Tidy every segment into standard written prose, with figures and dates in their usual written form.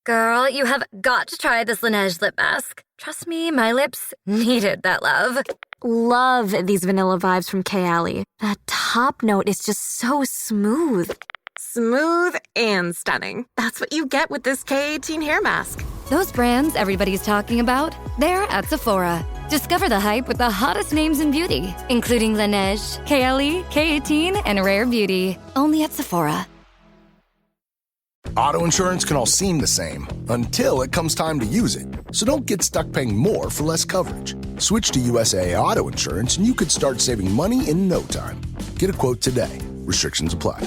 Girl, you have got to try this Laneige lip mask. Trust me, my lips needed that love. Love these vanilla vibes from Kayali. That top note is just so smooth. Smooth and stunning. That's what you get with this K18 hair mask. Those brands everybody's talking about, they're at Sephora. Discover the hype with the hottest names in beauty, including Laneige, KLE, K18, and Rare Beauty. Only at Sephora. Auto insurance can all seem the same until it comes time to use it. So don't get stuck paying more for less coverage. Switch to USAA Auto Insurance and you could start saving money in no time. Get a quote today. Restrictions apply.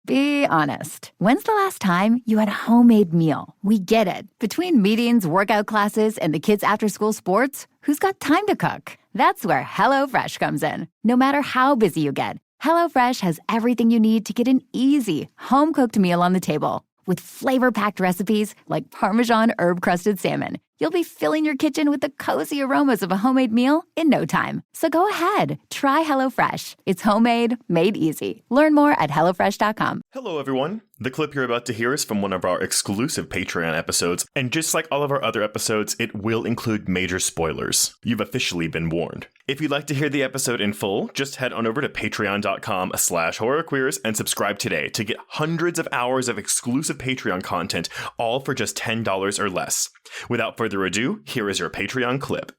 Be honest. When's the last time you had a homemade meal? We get it. Between meetings, workout classes, and the kids' after-school sports, who's got time to cook? That's where HelloFresh comes in. No matter how busy you get, HelloFresh has everything you need to get an easy, home-cooked meal on the table. With flavor-packed recipes like Parmesan herb-crusted salmon, you'll be filling your kitchen with the cozy aromas of a homemade meal in no time. So go ahead, try HelloFresh. It's homemade, made easy. Learn more at HelloFresh.com. Hello, everyone. The clip you're about to hear is from one of our exclusive Patreon episodes, and just like all of our other episodes, it will include major spoilers. You've officially been warned. If you'd like to hear the episode in full, just head on over to patreon.com/horrorqueers and subscribe today to get hundreds of hours of exclusive Patreon content, all for just $10 or less. Without further ado, here is your Patreon clip.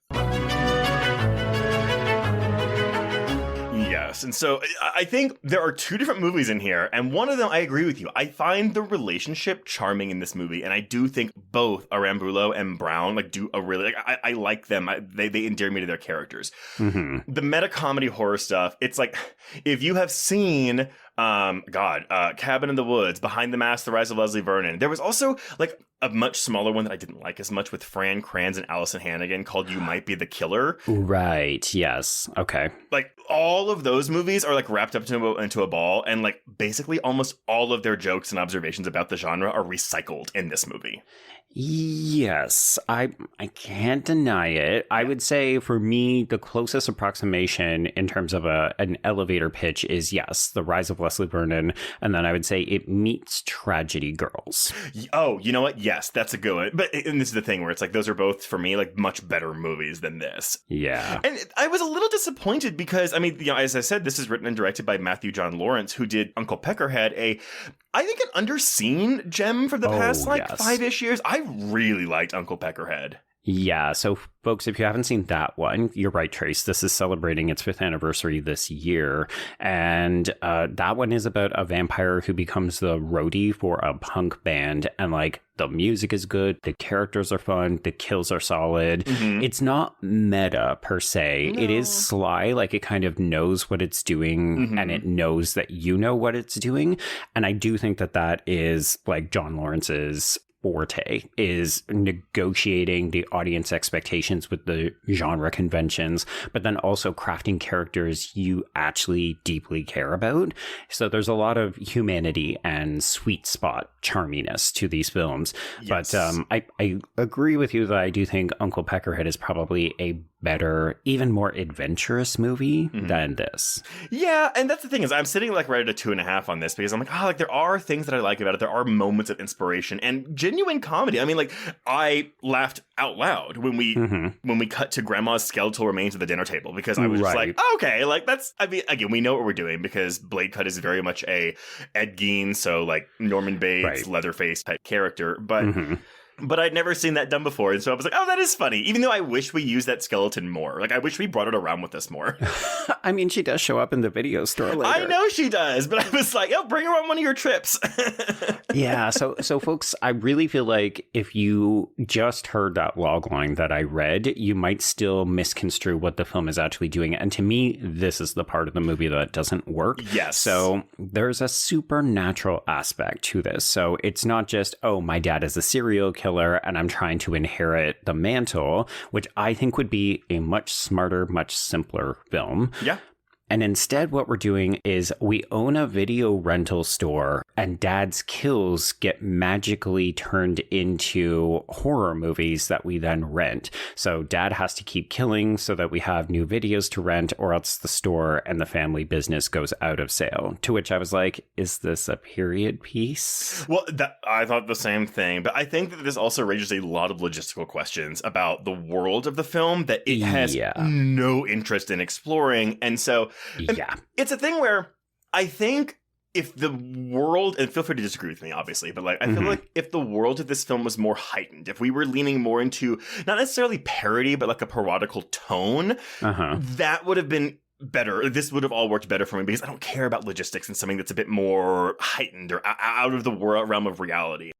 Yes, and so I think there are two different movies in here, and one of them, I agree with you. I find the relationship charming in this movie, and I do think both Arambulo and Brown do a really, I like them. They endear me to their characters. Mm-hmm. The meta-comedy horror stuff, it's like, if you have seen Cabin in the Woods, Behind the Mask, The Rise of Leslie Vernon. There was also a much smaller one that I didn't like as much with Fran Kranz and Allison Hannigan called You Might Be the Killer. Right. Yes. Okay. All of those movies are wrapped up into a ball, and basically almost all of their jokes and observations about the genre are recycled in this movie. Yes, I can't deny it. I would say for me, the closest approximation in terms of an elevator pitch is, yes, The Rise of Leslie Vernon. And then I would say it meets Tragedy Girls. Oh, you know what? Yes, that's a good one. And this is the thing where it's those are both, for me, much better movies than this. Yeah. And I was a little disappointed because, as I said, this is written and directed by Matthew John Lawrence, who did Uncle Peckerhead, I think an underseen gem for the past 5-ish years. I really liked Uncle Peckerhead. Yeah, so folks, if you haven't seen that one, you're right, Trace. This is celebrating its 5th anniversary this year. And that one is about a vampire who becomes the roadie for a punk band. And the music is good, the characters are fun, the kills are solid. Mm-hmm. It's not meta per se. No. It is sly, it kind of knows what it's doing, mm-hmm. and it knows that you know what it's doing. And I do think that is John Lawrence's forte, is negotiating the audience expectations with the genre conventions, but then also crafting characters you actually deeply care about. So there's a lot of humanity and sweet spot charminess to these films. Yes. But I agree with you that I do think Uncle Peckerhead is probably a better, even more adventurous movie mm-hmm. than this. Yeah, and that's the thing is I'm sitting right at a 2.5 on this because I'm there are things that I like about it. There are moments of inspiration and genuine comedy. I laughed out loud when we cut to Grandma's skeletal remains at the dinner table because I was just okay, that's again, we know what we're doing because Blade Cut is very much a Ed Gein, so Norman Bates, Leatherface type character, but mm-hmm. But I'd never seen that done before, and so I was that is funny. Even though I wish we used that skeleton more. I wish we brought it around with us more. She does show up in the video store later. I know she does, but I was bring her on one of your trips. Yeah, so folks, I really feel if you just heard that logline that I read, you might still misconstrue what the film is actually doing. And to me, this is the part of the movie that doesn't work. Yes. So there's a supernatural aspect to this. So it's not just, my dad is a serial killer and I'm trying to inherit the mantle, which I think would be a much smarter, much simpler film. Yeah. And instead, what we're doing is we own a video rental store, and Dad's kills get magically turned into horror movies that we then rent. So Dad has to keep killing so that we have new videos to rent, or else the store and the family business goes out of sale. To which I was like, is this a period piece? Well, I thought the same thing, but I think that this also raises a lot of logistical questions about the world of the film that it has no interest in exploring. And so it's a thing where I think if the world, and feel free to disagree with me, obviously, but like I feel like if the world of this film was more heightened, if we were leaning more into not necessarily parody, but like a parodical tone, that would have been better. This would have all worked better for me because I don't care about logistics and something that's a bit more heightened or out of the realm of reality.